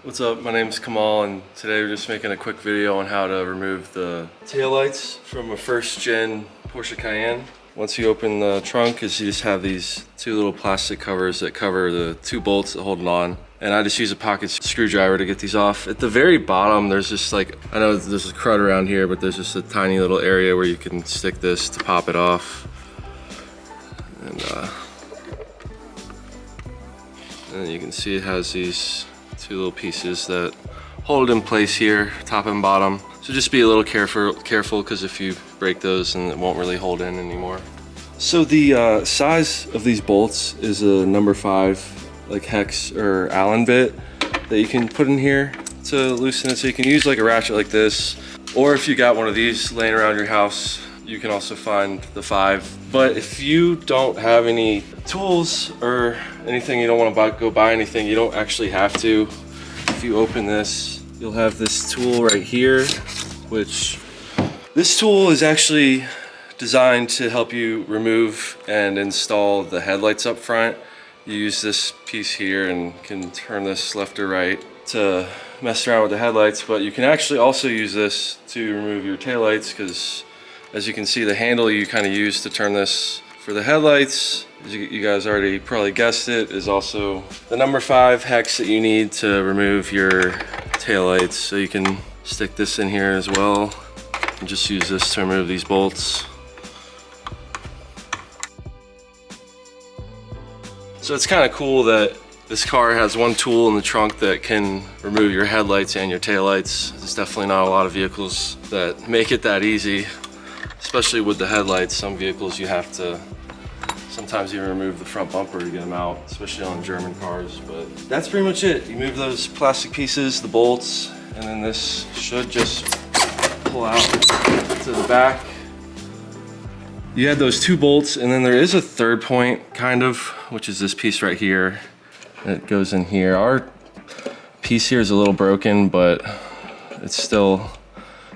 What's up? My name's Kamal, and today we're just making a quick video on how to remove the taillights from a first-gen Porsche Cayenne. Once you open the trunk, you just have these two little plastic covers that cover the two bolts that hold it on. And I just use a pocket screwdriver to get these off. At the very bottom, there's just like, I know there's a crud around here, but there's just a tiny little area where you can stick this to pop it off. And you can see it has these two little pieces that hold it in place here, top and bottom. So just be a little careful because if you break those, then it won't really hold in anymore. So the size of these bolts is a number 5 like hex or Allen bit that you can put in here to loosen it. So you can use like a ratchet like this, or if you got one of these laying around your house, you can also find the 5. But if you don't have any tools or anything, you don't want to go buy anything, you don't actually have to. If you open this, you'll have this tool right here, which this tool is actually designed to help you remove and install the headlights up front. You use this piece here and can turn this left or right to mess around with the headlights, but you can actually also use this to remove your taillights, because as you can see, the handle you kind of use to turn this for the headlights, as you guys already probably guessed it, is also the number 5 hex that you need to remove your taillights. So you can stick this in here as well and just use this to remove these bolts. So it's kind of cool that this car has one tool in the trunk that can remove your headlights and your taillights. There's definitely not a lot of vehicles that make it that easy, especially with the headlights. Some vehicles you have to sometimes even remove the front bumper to get them out, especially on German cars. But that's pretty much it. You move those plastic pieces, the bolts, and then this should just pull out to the back. You had those 2 bolts, and then there is a third point, kind of, which is this piece right here. It goes in here. Our piece here is a little broken, but it's still,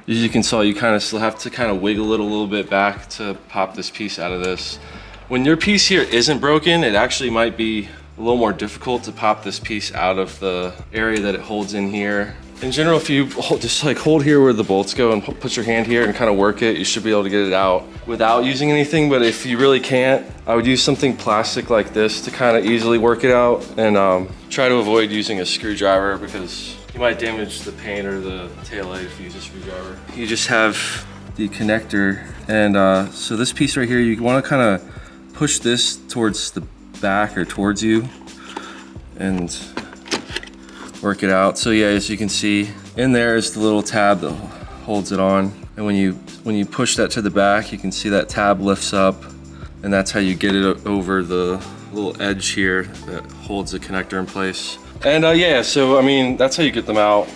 as you can see, you kind of still have to kind of wiggle it a little bit back to pop this piece out of this. When your piece here isn't broken, it actually might be a little more difficult to pop this piece out of the area that it holds in here. In general, if you just like hold here where the bolts go and put your hand here and kind of work it, you should be able to get it out without using anything. But if you really can't, I would use something plastic like this to kind of easily work it out, and try to avoid using a screwdriver because you might damage the paint or the taillight if you use a screwdriver. You just have the connector, and so this piece right here, you want to kind of push this towards the back or towards you and work it out. So yeah, as you can see, in there is the little tab that holds it on, and when you push that to the back, you can see that tab lifts up, and that's how you get it over the little edge here that holds the connector in place. And yeah, so I mean, that's how you get them out.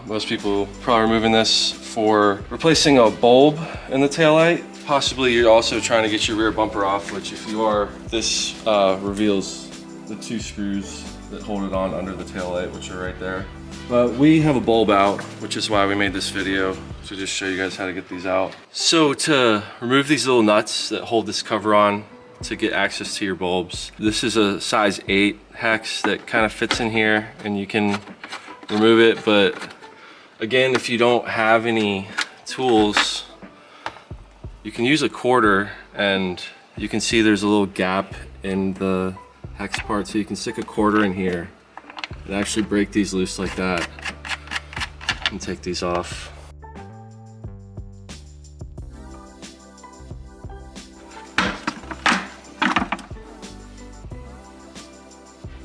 Most people probably removing this for replacing a bulb in the taillight. Possibly you're also trying to get your rear bumper off, which if you are, this reveals the 2 screws that hold it on under the taillight, which are right there. But we have a bulb out, which is why we made this video, to just show you guys how to get these out. So to remove these little nuts that hold this cover on to get access to your bulbs, this is a size 8 hex that kind of fits in here, and you can remove it. But again, if you don't have any tools, you can use a quarter, and you can see there's a little gap in the hex part, so you can stick a quarter in here and actually break these loose like that and take these off.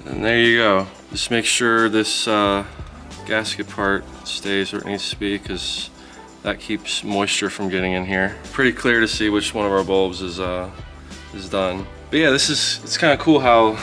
And there you go. Just make sure this gasket part stays where it needs to be, because that keeps moisture from getting in here. Pretty clear to see which one of our bulbs is done. But yeah, it's kind of cool how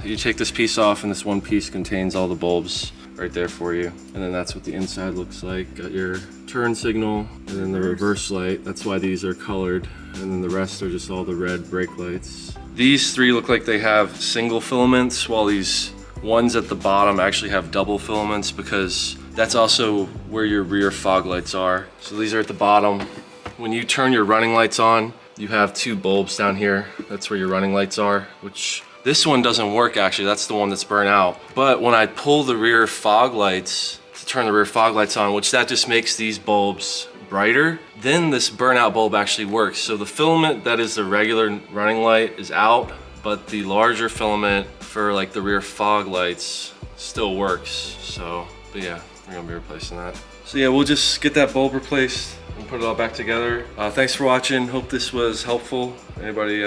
you take this piece off, and this one piece contains all the bulbs right there for you. And then that's what the inside looks like. Got your turn signal, and then the reverse light. That's why these are colored. And then the rest are just all the red brake lights. These 3 look like they have single filaments, while these ones at the bottom actually have double filaments, because that's also where your rear fog lights are. So these are at the bottom. When you turn your running lights on, you have 2 bulbs down here. That's where your running lights are, which This one doesn't work actually, that's the one that's burnt out. But when I pull the rear fog lights, to turn the rear fog lights on, which that just makes these bulbs brighter, then this burnout bulb actually works. So the filament that is the regular running light is out, but the larger filament for like the rear fog lights still works. So, but yeah, we're gonna be replacing that. So yeah, we'll just get that bulb replaced and put it all back together. Thanks for watching. Hope this was helpful. Anybody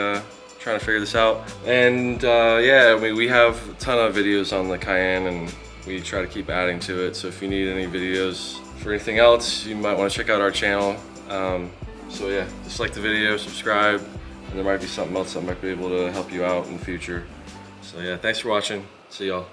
trying to figure this out? And yeah, I mean, we have a ton of videos on the Cayenne and we try to keep adding to it. So if you need any videos for anything else, you might want to check out our channel. So yeah, just like the video, subscribe, and there might be something else that might be able to help you out in the future. So yeah, thanks for watching. See y'all.